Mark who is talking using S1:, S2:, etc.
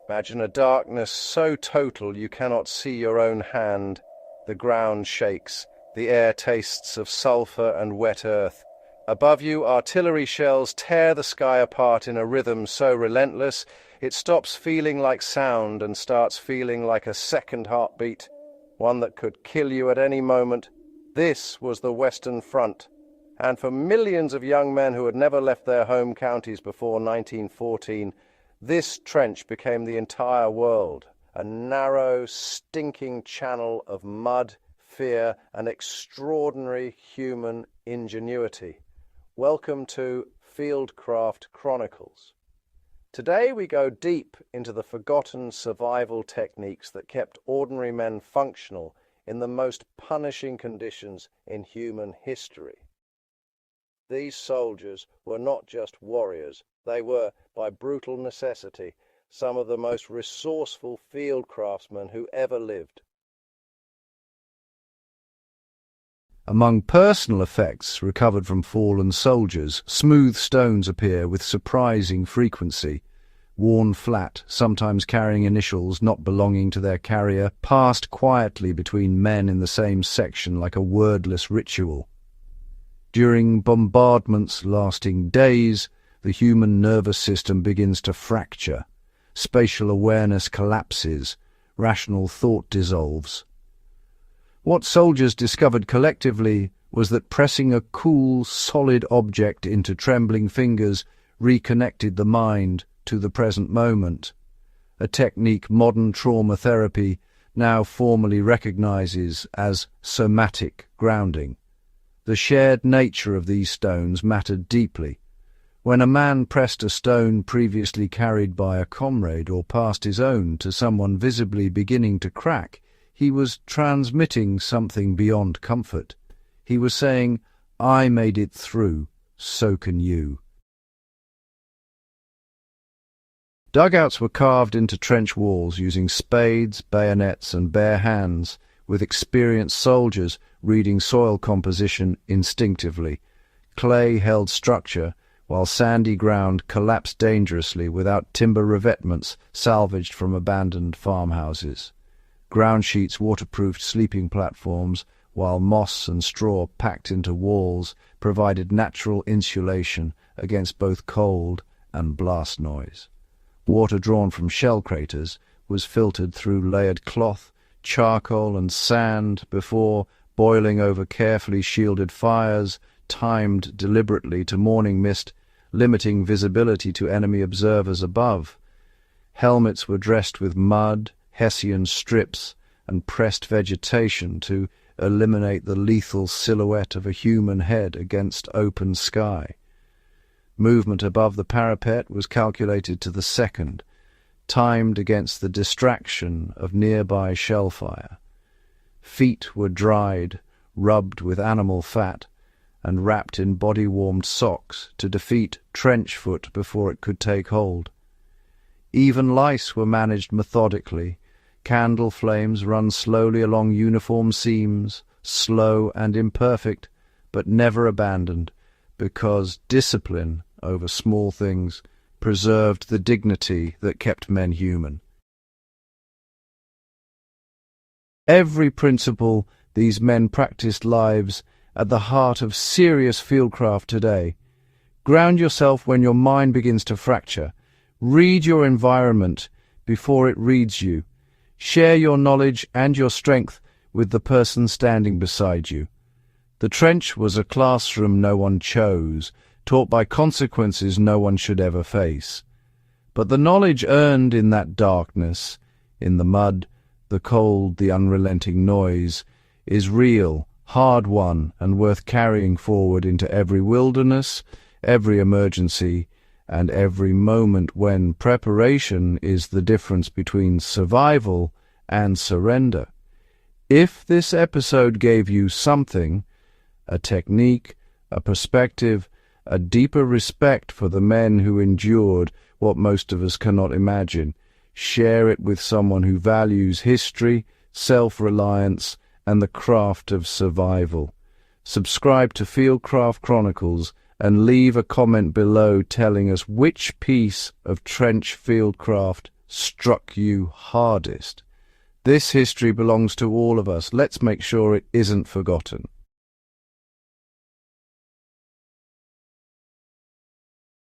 S1: Imagine a darkness so total you cannot see your own hand. The ground shakes. The air tastes of sulphur and wet earth. Above you, artillery shells tear the sky apart in a rhythm so relentless, it stops feeling like sound and starts feeling like a second heartbeat, one that could kill you at any moment. This was the Western Front, and for millions of young men who had never left their home counties before 1914, this trench became the entire world, a narrow, stinking channel of mud, fear, and extraordinary human ingenuity. Welcome to Fieldcraft Chronicles. Today we go deep into the forgotten survival techniques that kept ordinary men functional in the most punishing conditions in human history. These soldiers were not just warriors, they were, by brutal necessity, some of the most resourceful field craftsmen who ever lived.
S2: Among personal effects recovered from fallen soldiers, smooth stones appear with surprising frequency. Worn flat, sometimes carrying initials not belonging to their carrier, passed quietly between men in the same section like a wordless ritual. During bombardments lasting days, the human nervous system begins to fracture. Spatial awareness collapses. Rational thought dissolves. What soldiers discovered collectively was that pressing a cool, solid object into trembling fingers reconnected the mind to the present moment, a technique modern trauma therapy now formally recognizes as somatic grounding. The shared nature of these stones mattered deeply. When a man pressed a stone previously carried by a comrade or passed his own to someone visibly beginning to crack, he was transmitting something beyond comfort. He was saying, "I made it through, so can you." Dugouts were carved into trench walls using spades, bayonets, and bare hands, with experienced soldiers reading soil composition instinctively. Clay held structure, while sandy ground collapsed dangerously without timber revetments salvaged from abandoned farmhouses. Ground sheets waterproofed sleeping platforms, while moss and straw packed into walls provided natural insulation against both cold and blast noise. Water drawn from shell craters was filtered through layered cloth, charcoal and sand before boiling over carefully shielded fires, timed deliberately to morning mist, limiting visibility to enemy observers above. Helmets were dressed with mud, Hessian strips, and pressed vegetation to eliminate the lethal silhouette of a human head against open sky. Movement above the parapet was calculated to the second, timed against the distraction of nearby shellfire. Feet were dried, rubbed with animal fat, and wrapped in body-warmed socks to defeat trench foot before it could take hold. Even lice were managed methodically. Candle flames run slowly along uniform seams, slow and imperfect, but never abandoned, because discipline over small things preserved the dignity that kept men human. Every principle these men practiced lives at the heart of serious fieldcraft today. Ground yourself when your mind begins to fracture. Read your environment before it reads you. Share your knowledge and your strength with the person standing beside you. The trench was a classroom no one chose, taught by consequences no one should ever face. But the knowledge earned in that darkness, in the mud, the cold, the unrelenting noise, is real, hard-won, and worth carrying forward into every wilderness, every emergency, and every moment when preparation is the difference between survival and surrender. If this episode gave you something, a technique, a perspective, a deeper respect for the men who endured what most of us cannot imagine, share it with someone who values history, self-reliance, and the craft of survival. Subscribe to Fieldcraft Chronicles and leave a comment below telling us which piece of trench fieldcraft struck you hardest? This history belongs to all of us. Let's make sure it isn't forgotten.